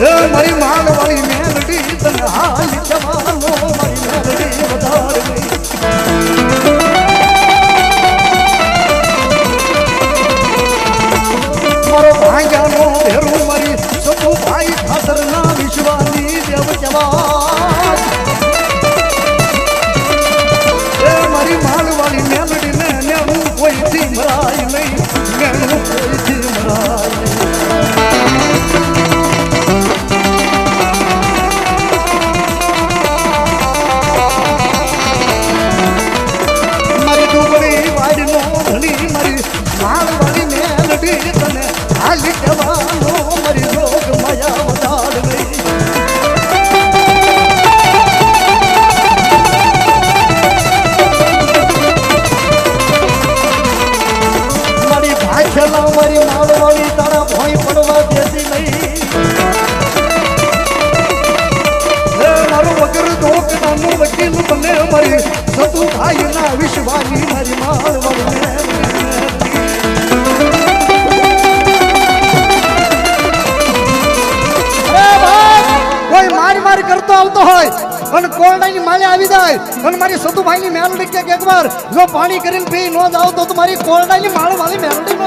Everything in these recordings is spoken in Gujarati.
મારી માલ વાળી મેલડી તને હાલ જવાનો મારી મેલડી વધાર મારો ભાંગ્યાનો ભેરું મારી સતુ ભાઈ ખાતર ના વિશ્વાની દેવ જવા મારી માલ વાળી મેલડી ને નેવું કોઈથી મરાય નહીં નેવું કોઈથી મરાય મારી ડુંગળી વાડીનો ધણી મારી માલ વાળી મેલડી તને હાલી જવાનો મારી રોગ માયા વધાર નહીં ખેલા મારી માળવાળી તારા ભોય પડવા દેતી નહીં મારું વગર ધોક નાનું વકીલ બને મારી સતુ ભાઈ ના વિશ્વાની મારી માળવાળી કોઈ મારી મારી કરતો આવતો હોય અને કોરડાની માળે આવી જાય અને મારી સતુભાઈ ની મેલડી કે એકવાર જો પાણી કરીને પી ન જાવ તો મારી કોરડાની માળ વાળી મેલડી નો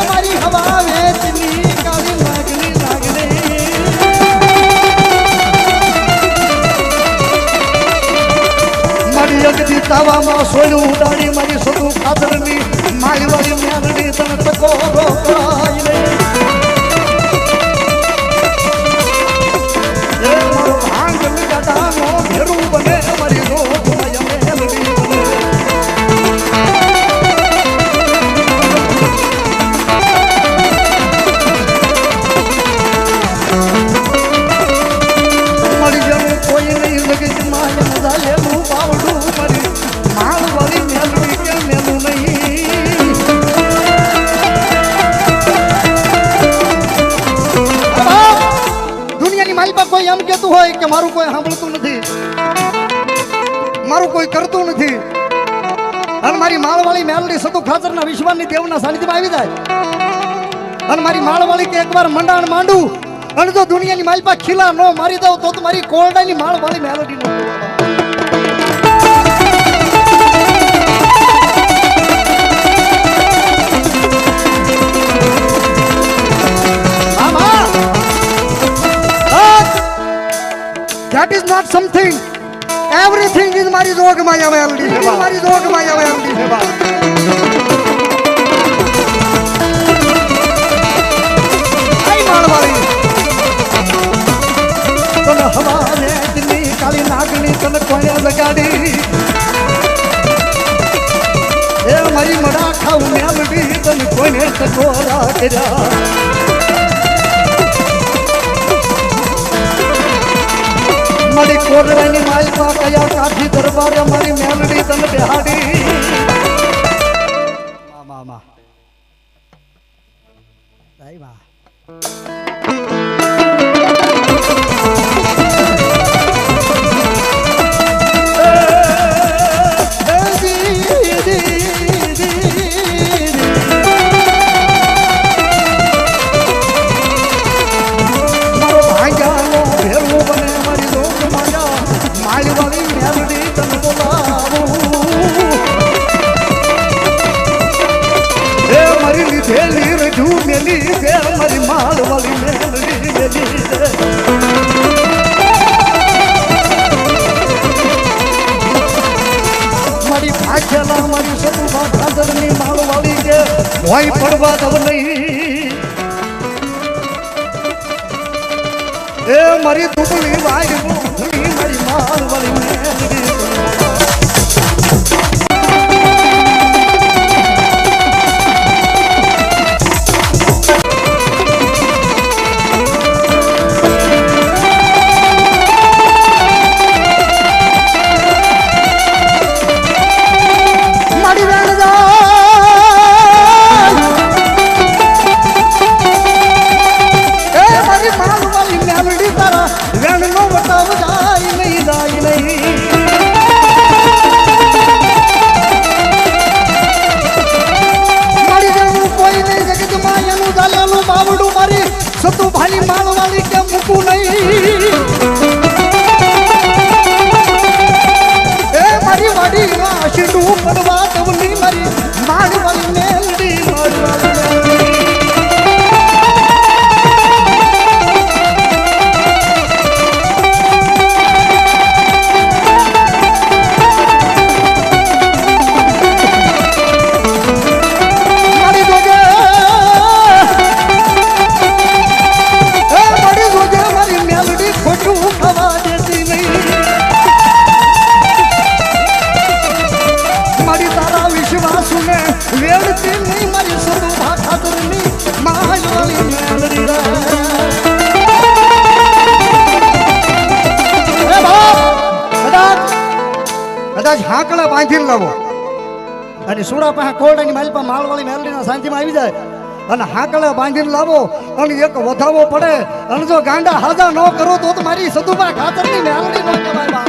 મારી હવા વેચની કાળી લાગણી લાગણી મારી અગદી તાવામાં સોયલું ઉડાડી મારી સતુ ખાતરની મારી વાળી મેલડી તને તકો રોકાય નહીં એ મારો ભાંગ લગાડાનો ભેરું બને મારી રોગ માયા મેલડી બને મારી જેવું કોઈ નહીં લગે માયા મજા લેવું પાવડું મારી માળ વાળી મેલડી કે મેલું નહીં કોઈ એમ કહેતું હોય કે મારું કોઈ સાંભળતું નથી મારું કોઈ કરતું નથી અને મારી માળવાળી મેલડી સતુ ખાતરના વિશ્વાની દેવના સાનિધ્યમાં આવી જાય અને મારી માળવાળી કે એકવાર મંડાણ માંડું અને જો દુનિયાની માલપા ખીલા નો મારી દઉં તો મારી કોરડાની માળવાળી મેલડી નો That is not something. Everything is મારી જોગ માયા મેલડી છે મારી જોગ માયા મેલડી છે બા આઈ માળવાળી તને હવાને દિલ્હી કાળી નાગણી તને કોને લગાડી એ મારી મડા ખાવ મેલડી તને કોને ટકોરા કર્યા મારી કોરડાની માલપા કયા કાઠી દરબારે મારી મેલડી તને બેહાડી મામા દાઈ બા મારી માલ વાળી મેલડી મારી ભાગ્યલા મારી સતુ ખાતરની માલ વાળી કે ભોય પડવા દવ નહીં એ મારી દુબળી વાય મારી માલ વાળી મેલડી વેણ નો બતાવ જાય નહીં ખોટું પડવા દવની મારી માળવાળી મેલડી માળવાળી હાંકડા બાંધીને લાવો અને સુડા પાસે કોરડાની માલ પર માળવાળી મેલડીના શાંતિમાં આવી જાય અને હાંકડા બાંધીને લાવો અને એક વધાવો પડે અને જો ગાંડા હાજા ન કરો તો મારી સદુબા ખાતરની મેલડી ન કહેવાય.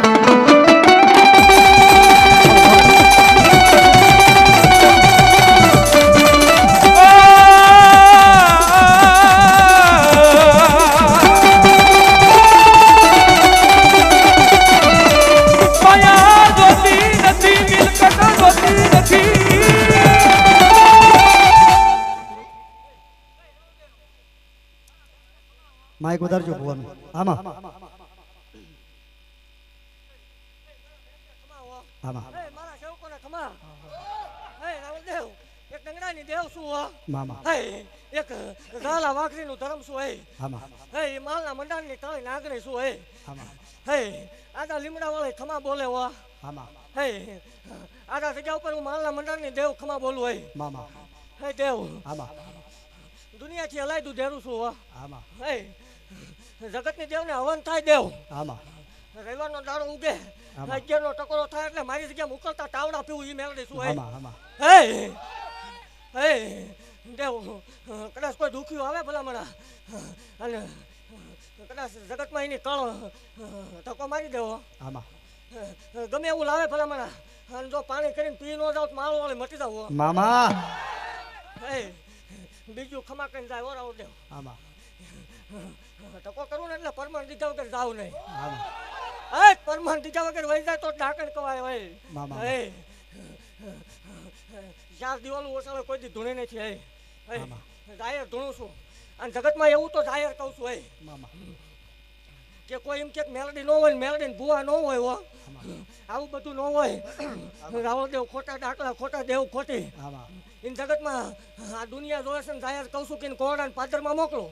માઈક વધારજો ભુવાનું આમાં આમાં મારા સેવકોને ખમા હે રાવણદેવ એક ડંગરાની દેવ શું હો મામા હે એક ગાલા વાઘરીનું ધર્મ શું હે આમાં હે માલના મંડાણની તળી નાગણી શું હે આમાં હે આડા લીમડા વાળે ખમા બોલે હો આમાં હે આડા જગ્યા ઉપર હું માલના મંડાણની દેવ ખમા બોલું હે મામા હે દેવ આમાં દુનિયાથી હલાયતું દેરું શું હો આમાં હે જગતની દેવને હવન થાય દેવ આમાં રવિવારનો દાડો ઉગે અગિયારનો ટકોરો થાય એટલે મારી જગ્યા મોકલતા તાવડા પીવું એ મેળવી શું હે આમાં હે હે દેવ કદાચ કોઈ દુખ્યું આવે ભલા મણા અને કદાચ જગતમાં એની કળ ધક્કો મારી દેવો આમાં ગમે એવું લાવે ભલા મણા અને જો પાણી કરીને પી ન જાવ તો માળો વાળે મટી જાવ મામા હે બીજું ખમા કરીને જાય ઓરાવ દેવ આમાં ટકો કરવું ને એટલે પરમાન દીધા વગર જાવ નહીં આમાં હે પરમાન દીધા વગર વહી જાય તો ઢાંકણ કવાય હોય મામા હે 4 દિવાલું ઓછાવે કોઈ દી ધૂણે નથી હે હે જાહેર ધૂણું છું અને જગતમાં એવું તો જાહેર કહું છું હે મામા કે કોઈ એમ કે મેલડી ન હોય મેલડી ભૂવા ન હોય હો આવું બધું ન હોય રાવણદેવ ખોટા દાખલા ખોટા દેવ ખોટી ઇન જગતમાં આ દુનિયા જોવે છે જાહેર કહું છું કે કોરડાને પાદરમાં મોકલો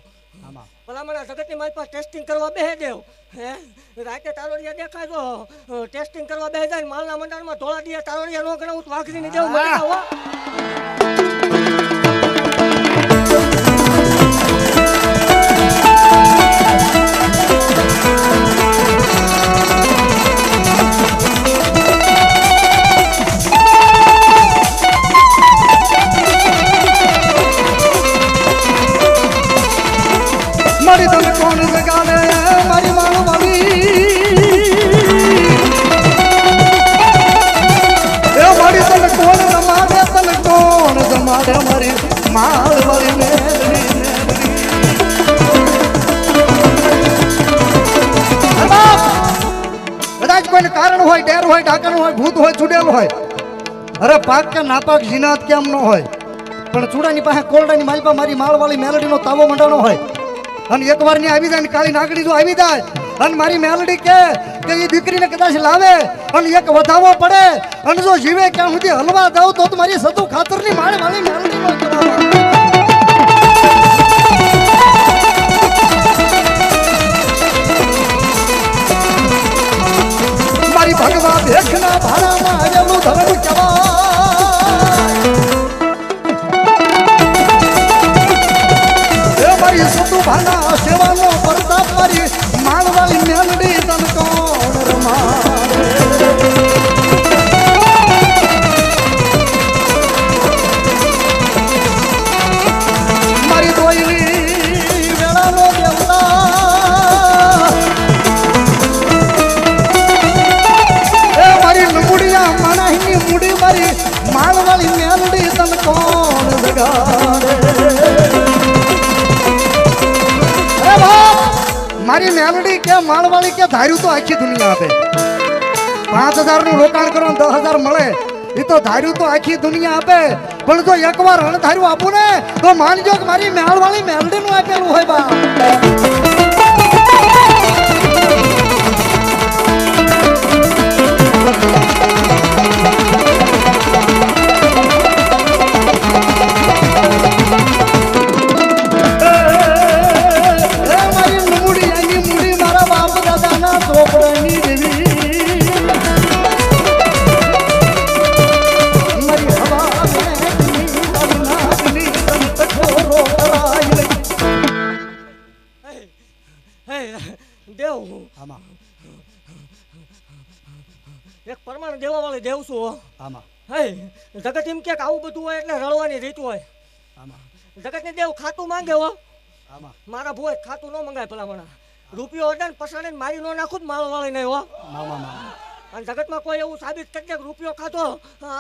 ભલામણ જગતની મારી પાસે ટેસ્ટિંગ કરવા બેહે દેવ હે રાતે તારોડિયા દેખાય તો ટેસ્ટિંગ કરવા બેહે જાય માલના મંડાણમાં ધોળા દિયા તારોડિયા ન ગણાવું તો વાઘરીની દેવ મળી જાવ મારી તને કોણ જગાડે મારી માળવાળી એ મારી તને કોણ જમાડે તને કોણ જમાડે મારી માળવાળી મેલડી કદાચ કોઈને કારણ હોય ડેર હોય ઢાકણ હોય ભૂત હોય ચૂડેલ હોય અરે પાક કે નાપાક જીનાત કેમ ન હોય પણ ચૂડાની પાસે કોરડાની માલપા મારી માળવાળી મેલડીનો તાવો મંડાણો હોય અને એકવાર ની આવી જાય ને કાળી નાગડી જો આવી જાય અને મારી મેલડી કે એ દીકરીને કદાચ લાવે અને એક વધાવો પડે અને જો જીવે ક્યાં સુધી હલવા જાવ તો મારી સતુ ખાતરની માળવાળી મેલડી નો મારી ભગવા ભેખના ભાડામાં આવેલું ધર્મ કહેવાય મારી સતુ ભાના સેવાનો પ્રતાપ મારી માળવાળી મેલડી તન કોણ રમાડે મારી દોયલી વેળાનો દેવતા એ મારી લંબુડિયા માણાની મુડી મારી માળવાળી મેલડી તન કોણ જગાડે મારી મેલડી કે માળવાળી કે ધાર્યું તો આખી દુનિયા આપે 5000 નું રોકાણ કરો 10,000 મળે એ તો ધાર્યું તો આખી દુનિયા આપે, પણ જો એકવાર અણધાર્યું આપું ને તો માનજો કે મારી મેળવાળી મેલડીનું આપેલું હોય બા. દેવ આમાં એક પરમાણ દેવા વાળી દેવ છું હો. આમાં હે જગત એમ કે આવું બધું હોય એટલે રળવાની રીત હોય. આમાં જગતને દેવ ખાતું માંગે હો. આમાં મારા ભોય ખાતું ન મંગાય ભલામણા. રૂપિયો અડે ને પસાડે ને મારી નો નાખું માળ વાળી નહીં હો. મામા મામા અને જગતમાં કોઈ એવું સાબિત કરી દે કે રૂપિયો ખાતો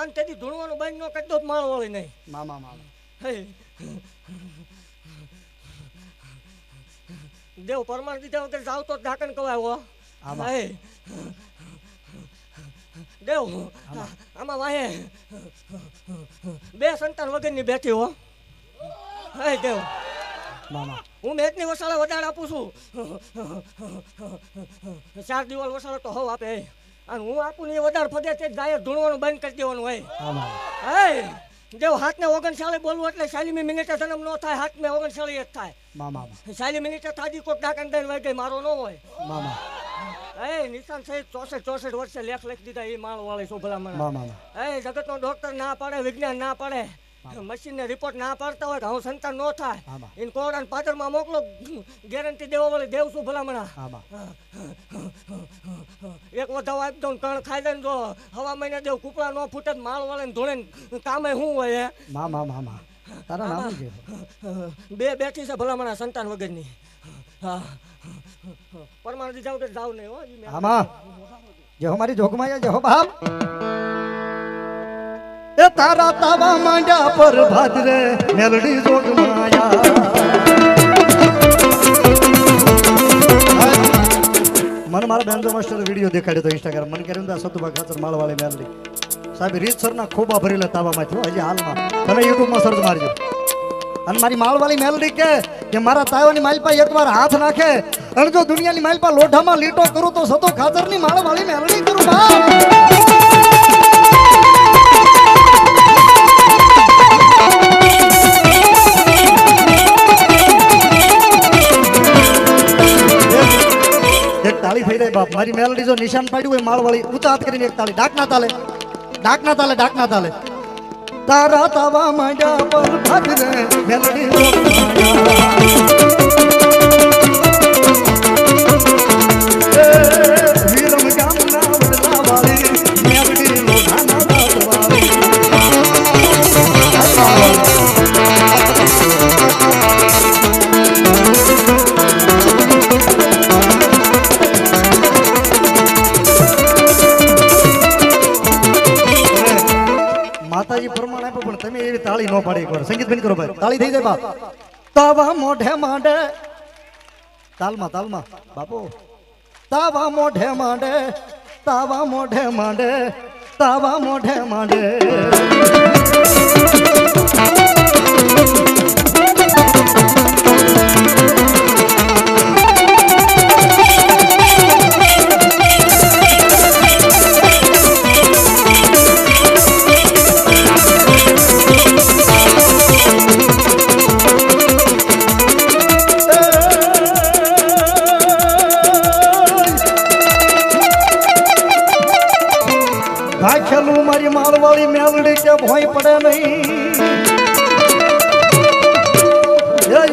અને તેથી ધૂણવાનું બંધ ન કરી દો માળ વાળી નહીં. મામા મામા હે દેવ પરમાણ દીધા વગર જાવ તો ઢાકણ કવાય હો. આમાં. હે દેવ આમાં વાહે બે સંતાન વગરની બેઠી હો. હે દેવ મામા હું મેચની વસાળે વધારે આપું છું. 4 દિવાલ વસાળે તો હવ આપે. અને હું આપું ને એ વધારે ફગે તે ગાય ધૂણવાનું બંધ કરી દેવાનું હોય. આમાં હે દેવ 7:39 બોલવું એટલે 40મી મિનિટે જન્મ ન થાય, 7:39 જ થાય. મામા 40 મિનિટે થાદી કોક ડાકણ દઈને વહી ગઈ, મારો ન હોય. મામા એ નિશાન સહિત 64 વર્ષે લેખ લખી દીધા એ માળ વાળી છો ભલા મને. મામા એ જગતનો ડોક્ટર ના પાડે, વિજ્ઞાન ના પાડે, મશીનને રિપોર્ટ ના પાડતા હોય કે હું સંતાન ન થાય આમાં એને કોરડાને પાદરમાં મોકલો, ગેરંટી દેવા વાળી દેવ છું ભલામણા. આમાં એક વધાવ આપી દઉં કણ ખાઈ દે ને જો હવા મહિને દેવ કૂપડા ન ફૂટે માળ વાળે ધોળે કામે શું હોય હે. મામા મામા તારા નામ છે? બે બેઠી છે ભલામણા સંતાન વગરની. હા પરમાણ દી જાવ કે જાવ નહીં હો. આમાં જે મારી જોગમાં જે હો બાપ એ તારા તાવા માંડ્યા પર ભાદરે મેલડી જોગમાયા. મને મારા બેન્જો માસ્ટર વિડીયો દેખાડ્યો તો ઇન્સ્ટાગ્રામ, મને કર્યું હતા સતુભા ખાચર માળવાળી મેલડી સાહેબ રીતસરના ખોબા ભરેલા તાવામાં હજી હાલમાં તમે યુટ્યુબમાં સર્ચ મારજો. અને મારી માળવાળી મેલડી કે મારા તાવાની માલપા એકવાર હાથ નાખે અને જો દુનિયાની માલપા લોઢામાં લીટો કરું તો સતો ખાચરની માળવાળી મેલડી કરું બાપ. એક તાળી થઈ રહી બાપ. મારી મેલડી જો નિશાન પાડ્યું હોય માળવાળી ઊંચા હાથ કરીને એક તાળી. ડાકના તાલે ડાકના તાલે ડાકના તાલે. તારા તાવા માંડ્યા પર ભાદરે મેલડી વીરમ ગામના વડલા વાળી મેલડી લોઢાના દાંત વાળી. માતાજી પ્રમાણ આપ્યો પણ તમે એવી તાળી ન પાડી. એકવાર સંગીત બંધ કરો ભાઈ, તાળી થઈ જાય બાપ. તાવા મોઢે માંડે તાલમાં તાલમાં બાપુ. તાવા મોઢે માંડે તાવા મોઢે માંડે તાવા મોઢે માંડે. ભાખેલું મારી માળવાળી મેલડી કે ભોય પડે નહીં.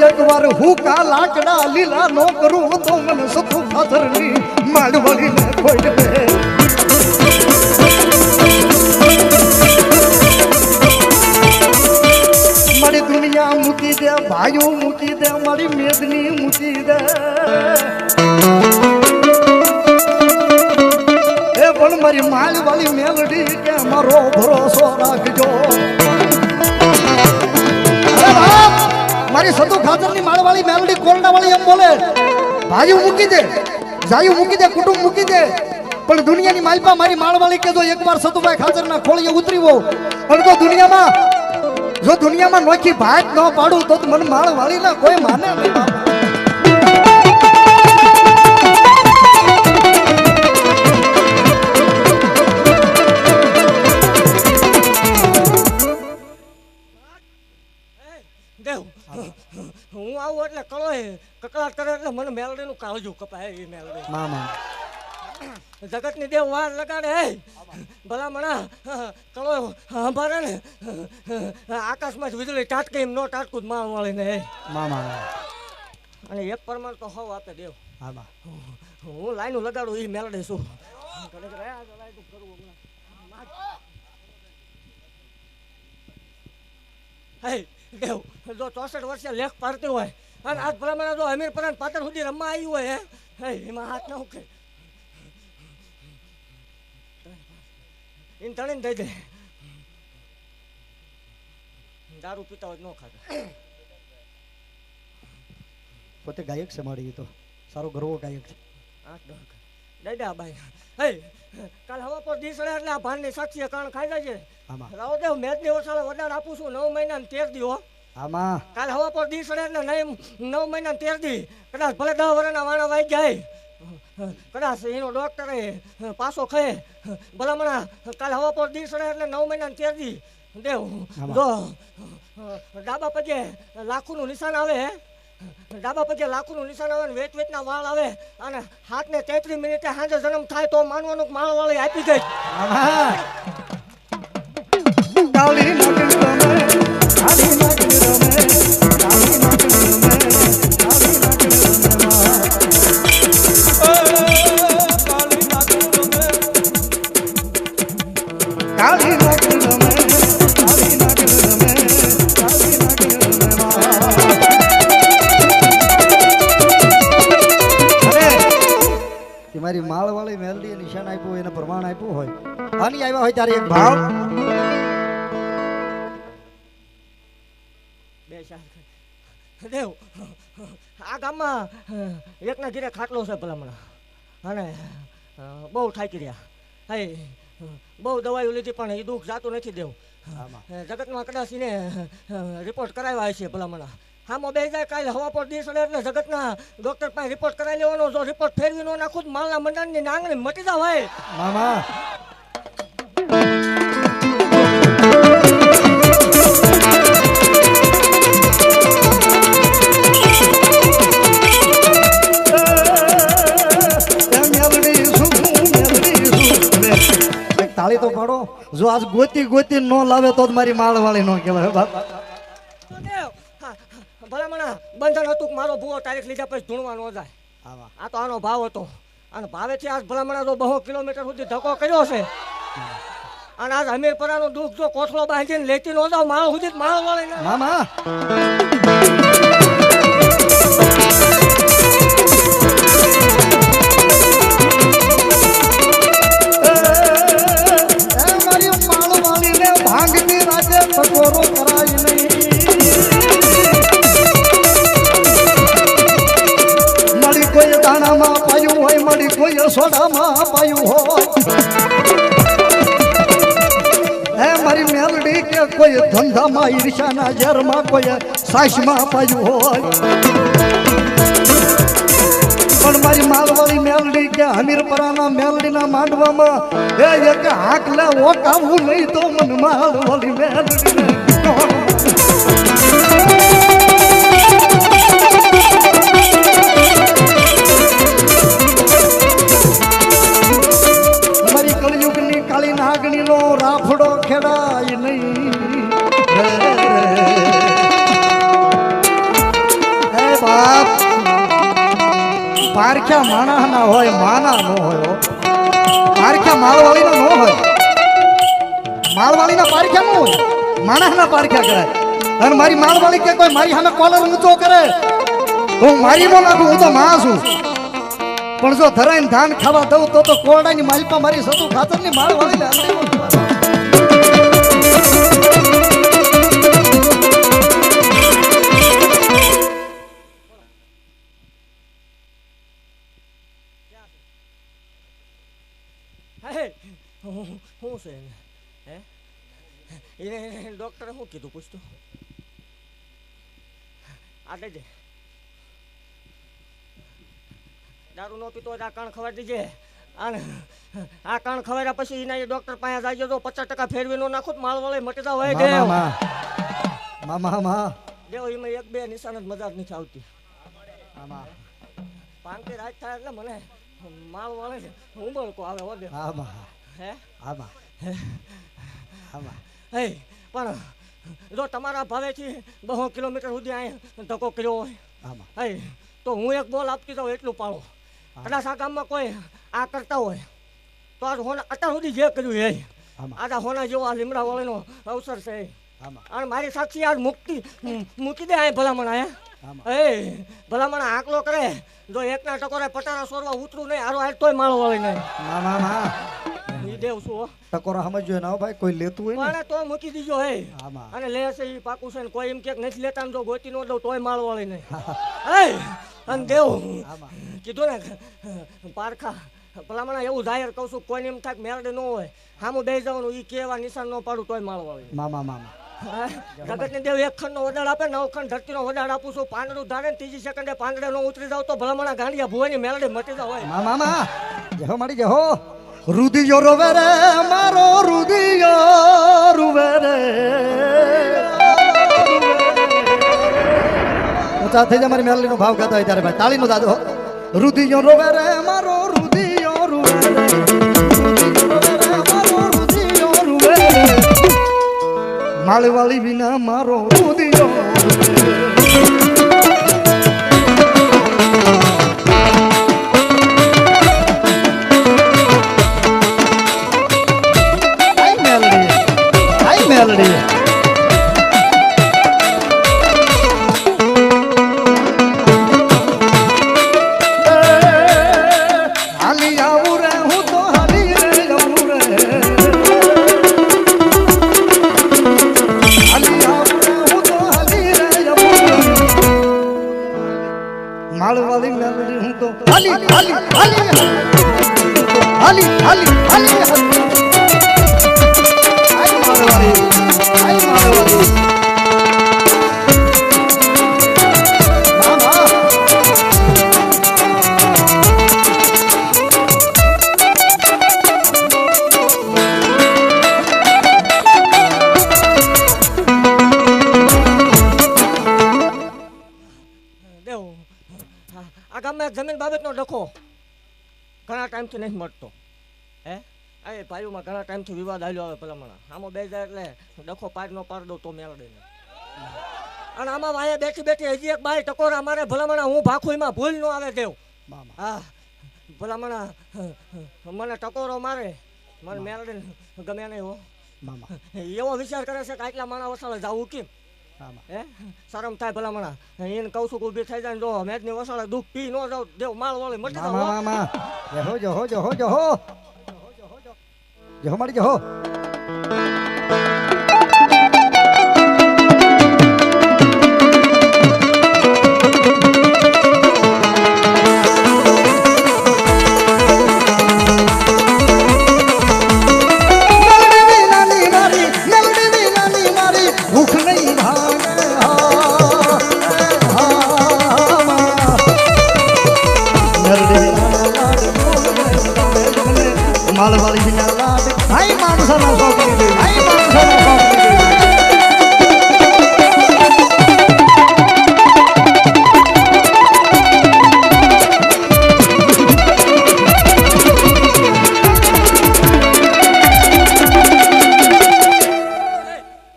એકવાર હું કા લાકડા લીલા નો કરું તો મને સતુ ખાતરની માળવાળી ને ખોઈ દે. મારી દુનિયા મૂકી દે, ભાઈઓ મૂકી દે, મારી મેદની મૂકી દે. પણ મારી માળવાળી મેલડી કે મારો ભરોસો રાખજો. મારી સતુ ખાતરની માળવાળી મેલડી કોરડાવાળી એમ બોલે, ભાઈઓ મૂકી દે, જાયું મૂકી દે, કુટુંબ મૂકી દે, પણ દુનિયાની માલપા મારી માળવાળી કે જો એકવાર સતુભાઈ ખાચરના ખોળીએ ઉતરી હો અને તો દુનિયામાં નોખી ભાત ન પાડું તો મને માળવાળીના કોઈ માને નહીં બાપા. દેવ હું આવું એટલે કકળાટ કરે એટલે મને મેલડીનું કાળજું કપાય એ મેલડી મામા જગતની દેવ વાર લગાડે હે ભલામણા કળો સંભાળે ને આકાશમાં જ વીજળી ટાટકે એમ નો ટાટકું જ માળ વાળીને હે મામા અને એક પ્રમાણ તો હવ આપે દેવ મામા હું લાઈનું લગાડું એ મેલડી શું હે દેવ જો 64 વર્ષે લેખ પાડતી હોય અને આજ પ્રમાણે જો અમીર પરાન પાત્ર સુધી રમવા આવી હોય હે એમાં હાથ ના ઉકે એને તણીને દઈ દે દારૂ પીતા હોય ન ખાતા પોતે ગાયક છે મારી તો સારો ગરવો ગાયક છે 8-10 દઈ દે આ બાઈ હે કાલ હવા પર દીસડે એટલે આ ભાનની સાક્ષીએ કાણ ખાઈ જાય છે આમાં રાવ દેવ મેચની ઓછાળે વધારે આપું છું 9 મહિના ને 13 દી હો આમાં કાલ હવા પર દીસડે એટલે 9 મહિના ને 13 દી કદાચ ભલે 10 વર્ષના વાણા વાઈ જાય કદાચ એનો ડોક્ટરે પાછો ખાય ભલામણા કાલ હવા પર દીસડે એટલે 9 મહિના ને 13 દી દેવ જો ડાબા પગે લાખોનું નિશાન આવે ડાબા પગે લાખોનું નિશાન આવે ને વેચના વાળ આવે અને હાથને 33 મિનિટે સાંજે જન્મ થાય તો માનવાનું માળ વાળી આપી દે કાળી નાગણી રમે કાળી નાગણી રમે કાળી નાગણી રમે કાળી નાગણી રમે કાળી નાગણી રમે કાળી નાગણી રમે કાળી નાગણી રમે મારી માળવાળી મેલડી નિશાન આપ્યું એને પ્રમાણ આપ્યું હોય આની આવ્યા હોય ત્યારે એક ભાવ દેવ આ ગામમાં એકના ઘીરે ખાટલો છે ભલામણા અને બહુ થાકી રહ્યા હે બહુ દવાઈઓ લીધી પણ એ દુઃખ જાતું નથી દેવ જગતમાં કદાચ એને રિપોર્ટ કરાવ્યા છે ભલામણા હામાં બે જાય કાલે હવા પર દિવસ એટલે જગતના ડોક્ટર પાસે રિપોર્ટ કરાવી લેવાનો જો રિપોર્ટ ફેરવી નો નાખું માલના મંડાણની નાંગણી મટી જાવ ભાઈ મામા તાળી તો પાડો જો આજ ગોતી નો લાવે તો મારી માળવાળી નો કહેવાય બાપ ભલામણા બંધન હતું મારો ભૂવો તારીખ લીધા પછી ધૂણવા ન જાય આ તો આનો ભાવ હતો અને ભાવેથી આજ ભલામણા તો 200 કિલોમીટર સુધી ધક્કો કર્યો છે અને આજ હમીરપરાનું દુઃખ જો કોથળો બાંધીને લેતી ન જાવ માળ સુધી માળ વાળી મામા સોડામાં પાયું હોય હે મારી મેલડી કે કોઈ ધંધામાં ઈર્ષાના ઝેરમાં કોઈ સાસમાં પાયું હોય પણ મારી માલવાળી મેલડી કે હમીરપરાના મેલડીના માંડવામાં એ એક હાક લે ઓકાવું નહીં તો મને માલવાળી મેલડી નાગણીનો રાફડો ખેડાય નહીં હે બાપ પારખ્યા માણા ના હોય માના નો હોય પારખ્યા માળવાળી ના નો હોય માળવાળી ના પારખ્યા નો હોય માણા ના પારખ્યા કરે અને મારી માળવાળી કે કોઈ મારી સામે કોલર ઊંચો કરે તો હું મારી નો નાખું હું તો માં છું પણ જો ધરાઈને ધાન ખાવા દઉં તો કોરડાની માલિપા મારી સતુ ખાતરની માળ વાળીને શું છે એને હે એને ડૉક્ટરે શું કીધું પૂછતું આ દેજે દારૂ ન પીતો હોય આ કાન ખવાડી દીજે અને આ કાન ખવાડ્યા પછી એના એ ડૉક્ટર પાસે જાય તો 50% ફેરવી નો નાખો માળ વળે મટી જાવ હોય દેવ મામા દેવ એમાં એક બે નિશાન જ મજા જ નથી આવતી આમાં પાંચથી રાત થાય એટલે મને માળ વળે છે ઉંબળકો આવે હો દેવ આમાં હે આમાં આમાં હે પણ જો તમારા ભાવેથી 200 કિલોમીટર સુધી અહીંયા ધક્કો કર્યો હોય આમાં હે તો હું એક બોલ આપતી જાઉં એટલું પાડો કદાચ આ ગામમાં કોઈ આ કરતા હોય તો આ હોના અત્યાર સુધી જે કર્યું એ આ હોના જેવો આ લીમડા વાળીનો અવસર છે અને મારી સાક્ષી આજ મૂકી દે આ ભલામણ આયા એ ભલામણ આકલો કરે જો એકના ટકોરે પટારા સોરવા ઉતરું નહીં આરો આજ તોય માળો વાળી નહીં ઈ દેવ શું ટકોરા સમજ્યો ના ભાઈ કોઈ લેતું હોય ને તો મૂકી દીજો હે અને લે છે ઈ પાકું છે ને કોઈ એમ કે નથી લેતા જો ગોતી નો દઉં તોય માળો વાળી નહીં હે અને દેવ કીધું ને પારખા ભલામણ એવું જાહેર કહું છું કોઈને એમ થાય મેરડે ન હોય સામું બે જવાનું ઈ કેવા નિશાન ન પાડું તોય માળો વાળી મામા જગત ને દેવ એક ખંડ નો વડાડ આપે 9 ખંડ ધરતી નો વડાડ આપું છું પાંદડું ધારે ને ત્રીજી સેકન્ડે પાંદડે નો ઉતરી જાવ તો ભલામણા ગાંડિયા ભુવાની મેલડે મટી જાવ હોય મામા જહો મારી જહો રુદિયો રોવે રે મારો રુદિયો રૂવે રે ઊંચા થઈ જાય મારી મેલડી નો ભાવ ગાતો હોય ત્યારે ભાઈ તાળી નો દાદો રુદિયો રોવે રે મારો રુદિયો રૂવે રે મારો રુદિયો રૂવે માળવાળી વિના મારો રુદિયો મેલડી હાલી આવું રે હું તો હાલી રે આવું રે હાલી આવું રે હું તો હાલી રે આવું માળવાળી મેલડી હું તો હાલી હાલી હાલી હાલી હાલી હાલી આ ગામમાં જમીન બાબતનો ડખો ઘણા ટાઈમથી નથી મળતો હે આ ભાઈઓમાં ઘણા ટાઈમથી વિવાદ આવ્યો આવે ભલામણા આમાં બે જાય એટલે ડખો પાર ન પાડ દો તો મેળડે ને અને આમાં વાયા બેઠી બેઠી હજી એક બાઈ ટકોરા મારે ભલામણા હું ભાખું એમાં ભૂલ ન આવે દેવ હા ભલામણા મને ટકોરો મારે મને મેળડે ગમે નહીં હો એવો વિચાર કરે છે કે આટલા માણા વસાળે જવું કેમ હે શરમ થાય ભલામણા એને કહું છું કે ઊભી થઈ જાય જો મેદની વસાળે દુઃખ પી ન જાવ દેવ માળ વાળે મટી જાવ જહો જહો જહો જહો જહો મારી જહો માળવાળી વિના લાડ ભાઈ માણસોના શોખની દે ભાઈ માણસોના શોખની દે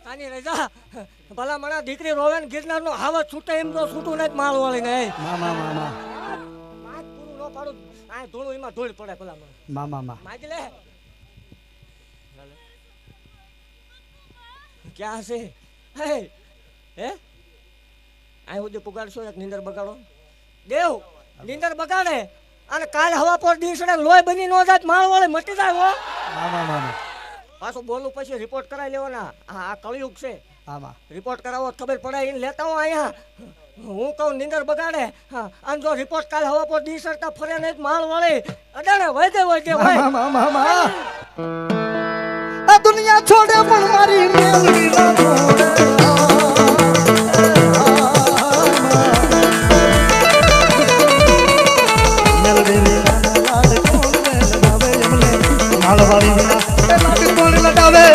આની રજા ભલા મણા દીકરી રોવે ને ગિરનાર નો હાવ છૂટે એમ તો છૂટું નથી માળવાળી ને મામા મામા માથ પૂરું ન પાડું આ ધૂળું એમાં ધૂળ પડે ભલા મણા મામા મામા માજ લે ક્યાં છે હે હે આ ઉદે પુગાડશો એક નીંદર બગાડો દેવ નીંદર બગાડે અને કાલ હવા પર દીસડે લોહી બની નો જાત માળવાળી મટી જાય હો મામા મામા પાછું બોલું પછી રિપોર્ટ કરાવી લેવાના આ કળિયુગ છે મામા રિપોર્ટ કરાવો ખબર પડે એને લેતા હું અહીંયા હું કહું નીંદર બગાડે હા અને જો રિપોર્ટ કાલે હવા પર દીસડતા ફરે નહીં માળવાળી અડાડે વૈદે મામા મામા દુનિયા છોડે પણ મારી મેલડી ના છોડે માળવાળી લાડ કોણ લગાવે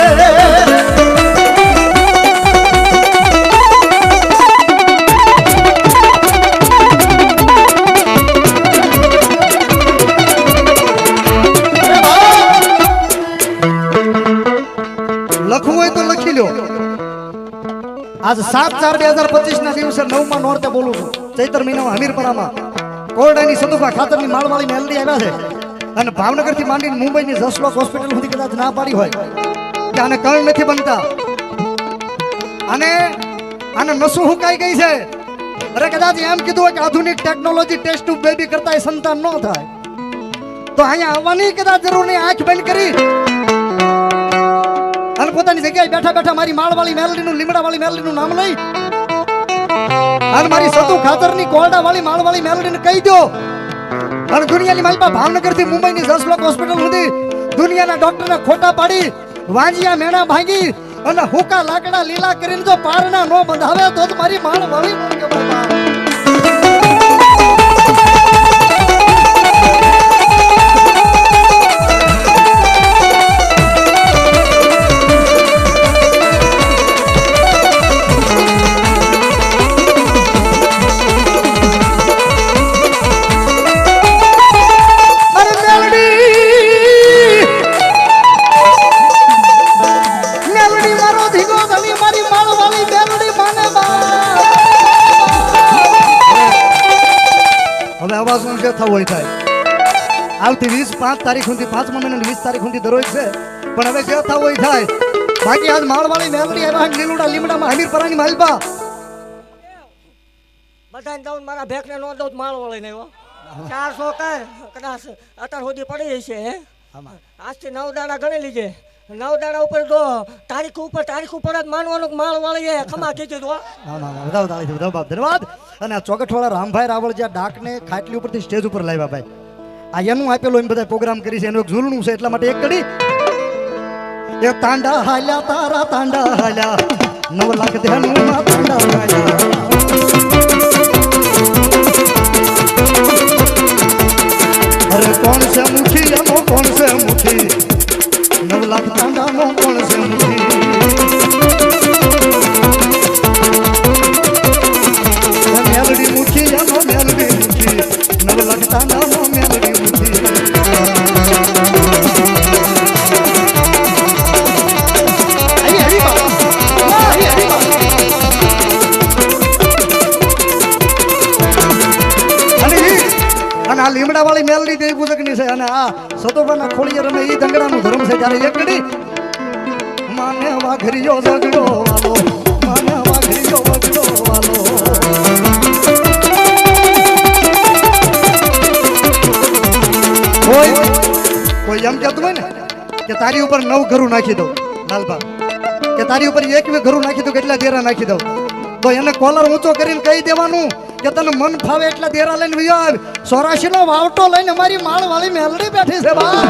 લખવું હોય તો લખી લો આજ 7/4/2025 ના દિવસે 9મા નોરતે બોલું છું ચૈત્ર મહિનામાં હમીરપરામાં કોરડાની સતુભા ખાતરની માળવાળી મેલડી આવ્યા છે અને ભાવનગર થી માંડીને મુંબઈની જસલોક હોસ્પિટલ સુધી કદાચ ના પાડી હોય કે આને કણ નથી બનતા આને નસું હુકાઈ ગઈ છે અરે કદાચ એમ કીધું હોય કે આધુનિક ટેકનોલોજી ટેસ્ટ ટ્યુબ બેબી કરતા એ સંતાન ન થાય તો અહીંયા આવવાની કદાચ જરૂર નહીં આંખ બંધ કરી અને પોતાની જગ્યાએ બેઠા બેઠા મારી માળવાળી મેલડીનું લીમડાવાળી મેલડીનું નામ લઈ અને મારી સતુ ખાતરની કોરડાવાળી માળવાળી મેલડીને કહી દો અને દુનિયાની માલપા ભાવનગર થી મુંબઈની જસલોક હોસ્પિટલ સુધી દુનિયાના ડોક્ટરને ખોટા પાડી વાંજિયા મેણા ભાંગી અને હુકા લાકડા લીલા કરીને જો પારના નો બંધાવે તો જ મારી માળવાળી નો કહેવાય હોય થાય આવતી 20/5 તારીખ સુધી 5મા મહિનાની 20 તારીખ સુધી દરરોજ છે પણ હવે જે થવું હોય થાય બાકી આજ માળવાળી મેલડી આવ્યા લીલુડા લીમડામાં હમીરપરાની માલપા બધાને દઉં મારા ભેખને નો દઉં માળવાળી નહીં 400 કદાચ અત્યાર સુધી પડી જશે હે આજથી 9 દાડા ગણી લીજે 9 દાડા ઉપર તો તારીખ ઉપર જ માનવાનું માળવાળી ખમા કીધું તો બધા બાપ ધન્યવાદ અને આ ચોકઠવાળા રામભાઈ રાવળ જે ડાકને ખાટલી ઉપરથી સ્ટેજ ઉપર લાવ્યા ભાઈ આ એનું આપેલું એમ બધા પ્રોગ્રામ કરી છે એનું એક ઝૂલણું છે એટલા માટે એક કડી એ તાંડા હાલ્યા તારા તાંડા હાલ્યા 9 લાખ ધ્યાનું માં તાંડા હાલ્યા અરે કોણ છે મુખી એનો કોણ છે મુખી 9 લાખ તાંડા નો કોણ છે મુખી મેલડી મુખી એનો મેલડી મુખી 9 લાખ તાંડા નો મેલડી મુખી અને આ લીમડા વાળી મેલડી દેવી પૂજકની છે અને આ સતોબાના ખોળીએ રમે ઈ દંગડાનું ધર્મ છે જ્યારે એકડી માને વાઘરીયો ઝગડો વાલો માને વાઘરીયો ઝગડો વાલો કોઈ એમ કહેતું હોય ને કે તારી ઉપર 9 ઘરું નાખી દઉં લાલબા કે તારી ઉપર 1 ઘરું નાખી દઉં કેટલા દેરા નાખી દઉં તો એને કોલર ઊંચો કરીને કહી દેવાનું કે તને મન ફાવે એટલા દેરા લઈને વિયો આવ 84 નો વાવટો લઈને મારી માળવાળી મેલડી બેઠી છે બા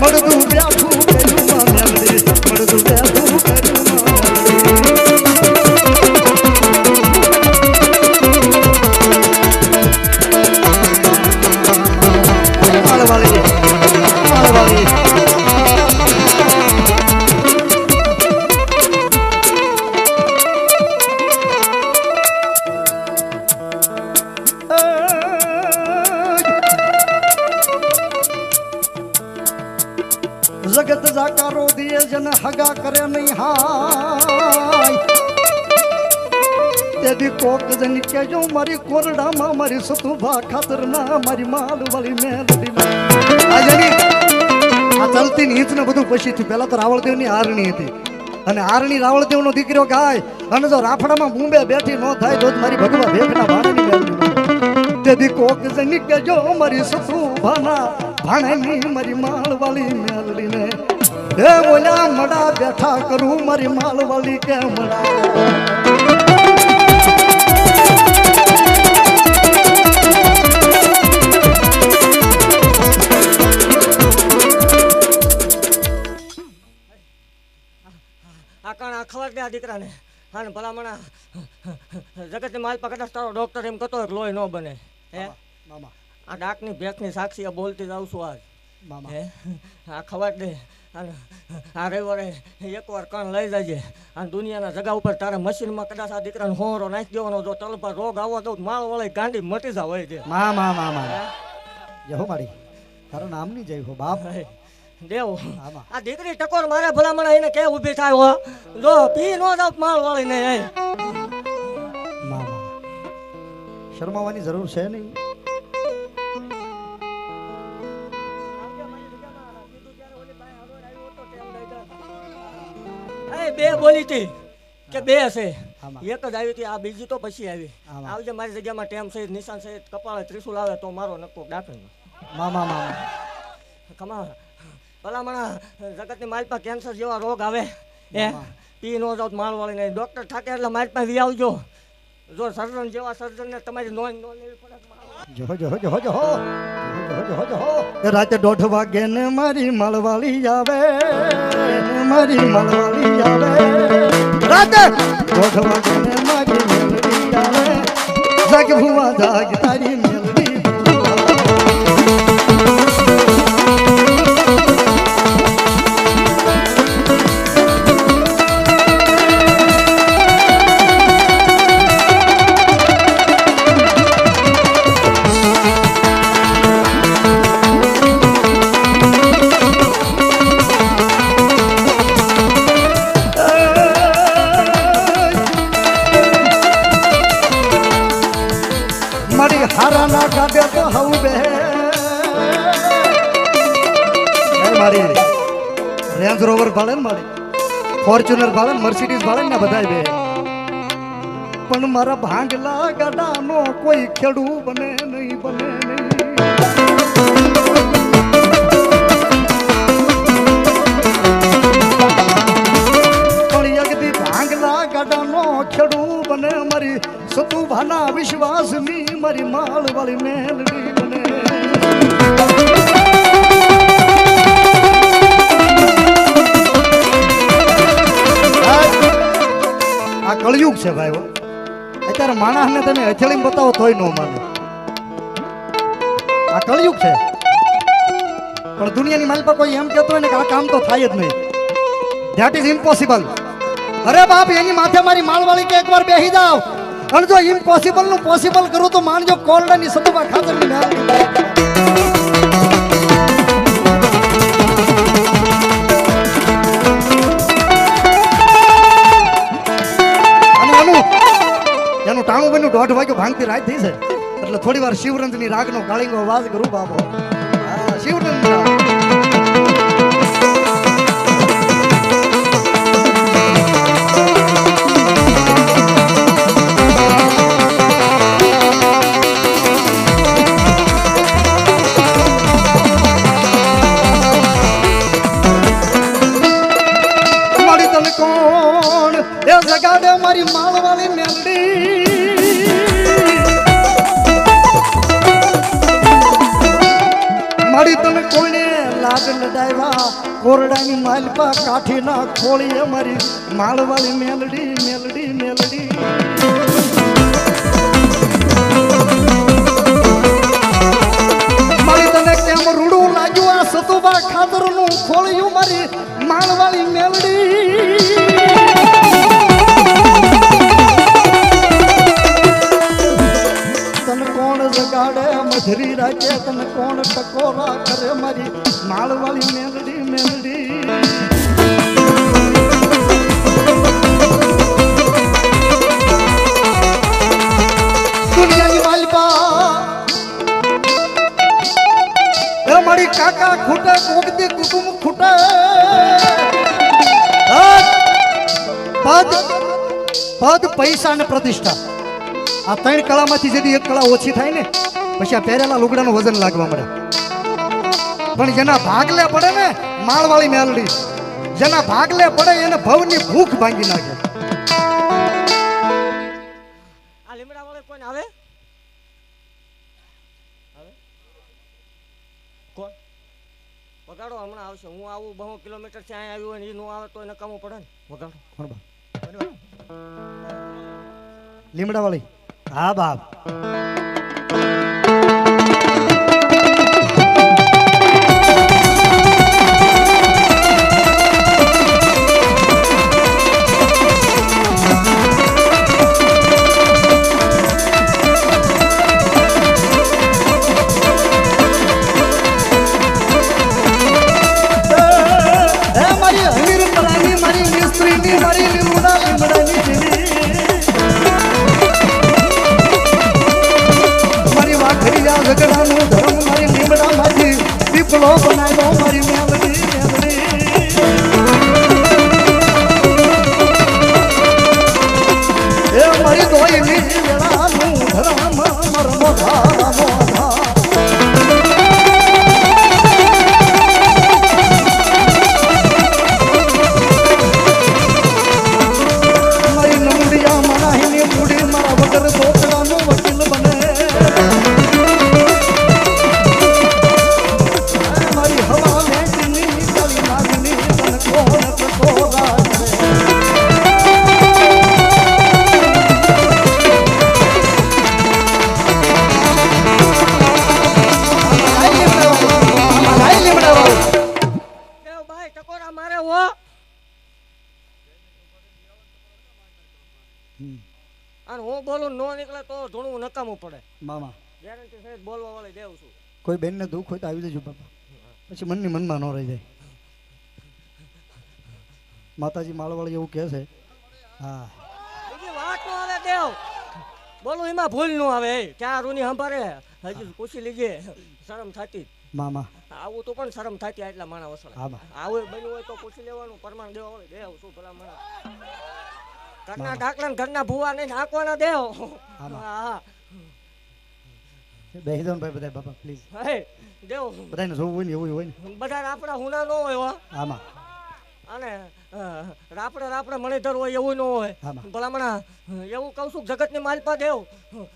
મડદું બેઠું કર્યું મેલડી મડદું બેઠું જગત જાકારો દિયે જન હગા કરે નહીં હાય તેદી કોક જન કેજો મારી કોરડામાં મારી સતુભા ખાતરના મારી માળવાળી મેલડી આ ચલતી નીચ ને બધું પછી થયું પહેલા તો રાવળદેવની આરણી હતી અને આરણી રાવળદેવનો દીકરો ગાય અને જો રાફડામાં મુંબે બેઠી ન થાય તો મારી ભગવા ભેખના ભાણેની મેલડી તેદી કોક જન કેજો મારી સતુભાના ભાણેની મારી માળવાળી મેલડીને હે બોલ્યા મડા બેઠા કરું મારી માળવાળી કે મડા ને હા ભલામણા જગતની માલ પર કદાચ તારો ડોક્ટર એમ કહેતો હોય કે લોહી ન બને હે મામા આ ડાકની ભેંસની સાક્ષી બોલતી જાઉં છું આજ મામા હે આ ખબર દે અને આ રવિવારે એકવાર કણ લઈ જજે અને દુનિયાના જગા ઉપર તારે મશીનમાં કદાચ આ દીકરાને હોરો નાખી દેવાનો જો તલ પર રોગ આવવો તો માળ વળી ગાંડી મટી જાવ હોય છે મામા મામા જય હો મારી તારું નામ નહીં જય હો બાપ દેવ આમાં. આ દીકરી ટકોર મારે ભલામણ એને કે ઊભી થાય હો જો પી નો જાવ માળ વાળી ને મામા શરમાવાની જરૂર છે નહીં. બે બોલી હતી કે બે હશે આમાં. એક જ આવી હતી આ બીજી તો પછી આવી આમાં. આવજે મારી જગ્યામાં ટેમ સહિત નિશાન સહિત કપાળે ત્રિશુલ આવે તો મારો નક્કો દાખલ મામા મામા કમા ભલામણા જગતની માલપા કેન્સર જેવા રોગ આવે એ મામા. પી નો જાવ માળ વાળી નહીં ડોક્ટર થાકે એટલે માલપા વી આવજો જો સર્જન જેવા સર્જનને તમારી નોંધ ન લેવી પડે જોહો જોહો જોહો જોહો જોહો જોહો જોહો રાતે 1:30 વાગે ને મારી મળવાળી આવે ને મારી મળવાળી આવે રાતે 1:30 વાગે ને મારી મળવાળી આવે જાગ ભુવા જાગ તારી મેલડી મારી હારાના ગાડે તો હઉ બે મારી રેન્જ રોવર ભાળે ને મારી ફોર્ચ્યુનર ભાળે ને મર્સિડીઝ ભાળે ને બધાય બે પણ મારા ભાંગલા ગાડાનો કોઈ ખેડૂ બને નહીં બને નહીં પણ યગદી ભાંગલા ગાડાનો ખેડૂ બને મારી સતુભાના વિશ્વાસની મારી માળ વાળી મેલડી બને આ કળયુગ છે ભાઈ અત્યારે માણસને તમે હથેળી બતાવો તોય ન માને આ કળયુગ છે પણ દુનિયાની માલ પર કોઈ એમ કહેતો હોય ને કે આ કામ તો થાય જ નહીં ધેટ ઇઝ ઇમ્પોસિબલ અરે બાપ એની માથે મારી માળવાળી કે એકવાર બેસી જાવ અને જો ઇમ્પોસિબલ નું પોસિબલ કરું તો માનજો કોરડાની સતુબા ખાતરની મેલડી એનું ટાણું બન્યું 1:30 વાગ્યો ભાંગતી રાત થઈ છે એટલે થોડી વાર શિવરંજની રાગનો કાળીંગો અવાજ કરું બાબો હા શિવરંજ મારી તને કોણ એ જગાડે મારી માળવાળી મેલડી મારી તને કોણે લાગ લડાવ્યા કોરડાની માલપા કાઠી ના ખોળીએ મારી માળવાળી મેલડી મેલડી મેલડી મારી તને કેમ રૂડું લાગ્યું આ સતુબા ખાતરનું ખોળ્યું મારી માળવાળી મેલડી તને કોણ જગાડે મધરી રાખે તને કોણ ટકોરા કરે મારી માળવાળી મેલડી મેલડી દુનિયાની માલપા એ મારી કાકા ખૂટે કોકદી કુટુંબ ખૂટે પદ પૈસા અને પ્રતિષ્ઠા આ 3 કળામાંથી જેથી એક કળા ઓછી થાય ને પછી આ પહેરેલા લુગડાનું વજન લાગવા મળે પણ જેના ભાગલે પડે ને માળવાળી મેલડી જેના ભાગલે પડે એને ભવની ભૂખ ભાંગી નાખે આ લીમડા વાળે કોણ આવે કોણ વગાડો હમણાં આવશે હું આવું 200 કિલોમીટર થી અહીંયા આવ્યું હોય ને એ નો આવે તો એને કામું પડે ને વગાડો કોણ બા? લીમડા વાળી હા બાપ ઝઘડાનું ધર્મ મારી લીમડા માંથી દીપડો બનાવ્યો મારી મેલડી એ મારી દોઈની વેળાનું ધર્મ મરમો ધારાનો મારી નમડિયા મનાહીની મૂડી મારા વગર દોકડાનો વકીલ બને અને હું બોલું નો નીકળે તો ઘણું નકામું પડે મામા ગેરંટી સહિત બોલવા વાળી દેવ છું કોઈ બેનને દુઃખ હોય તો આવી જજો બાપા પછી મનની મનમાં ન રહી જાય માતાજી માળવાળી એવું કહે છે હા બીજી વાત નો આવે દેવ બોલું એમાં ભૂલ નો આવે ક્યાં રૂની સંભારે હજી પૂછી લીજે શરમ થતી મામા આવું તો પણ શરમ થતી એટલા માણા વસડા હા બા આવું બન્યું હોય તો પૂછી લેવાનું પ્રમાણ દેવા વાળી દેવ શું ભલા માણા ઘરના ઢાકલા ને ઘરના ભૂવા ને નાખવાના દેવ હા બેહી દો ને ભાઈ બધા બાપા પ્લીઝ હે દેવ બધાને જોવું હોય ને એવું હોય ને બધા આપણા હુના ન હોય હો આમાં અને રાપડે મણિધર હોય એવું ન હોય આમાં ભલામણા એવું કહું છું જગતની માલપા દેવ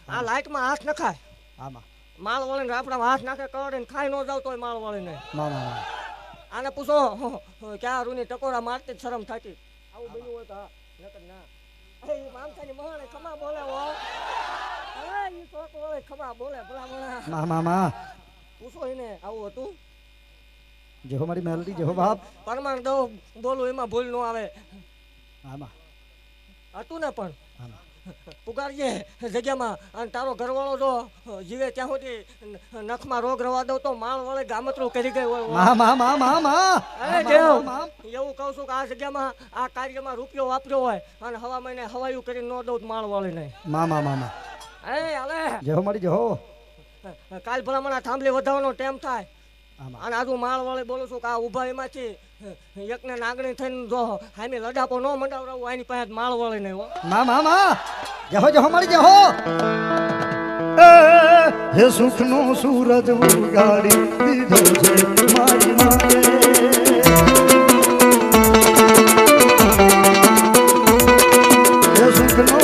આ લાઈટમાં હાથ નખાય આમાં માળ વાળીને રાપડામાં હાથ નાખે કવડે ખાઈ ન જાવ તોય માળ વાળીને મામા આને પૂછો ક્યાં રૂની ટકોરા મારતી જ શરમ થતી આવું બન્યું હોય તો હા નકર ના એ મામસાની મહાણે ખમા બોલે હો હા ઈ ચોક વાળે ખમા બોલે ભલામણા મામા પૂછો એને આવું હતું જેહો મારી મેલડી જેહો બાપ પરમાણ દો બોલું એમાં ભૂલ ન આવે આમાં હતું ને પણ આમાં પુગારજે જગ્યામાં અને તારો ઘરવાળો જો જીવે ત્યાં સુધી નખમાં રોગ રવા દો તો માળ વળે ગામતરું કરી ગઈ હોય અરે દેવ એવું કહું છું કે આ જગ્યામાં આ કાર્યમાં રૂપિયો વાપર્યો હોય અને હવા મહિને હવાયું કરી ન દઉં માળ વળીને મામા એ હાલે જેહો મારી જેહો કાલ ભલામણા થાંભલી વધારવાનો ટાઈમ થાય આમાં અને આજુ માળ વાળે બોલું છું કે આ ઊભા એમાંથી એકને નાગણી થઈને જો હામી લડાપો ન મંડાવરાવું એની પાસે માળ વાળી નહીં હો મામા જેહો મારી જેહો હે સુખનો સૂરજ ઉગાડી દીધો છે મારી માએ હે સુખનો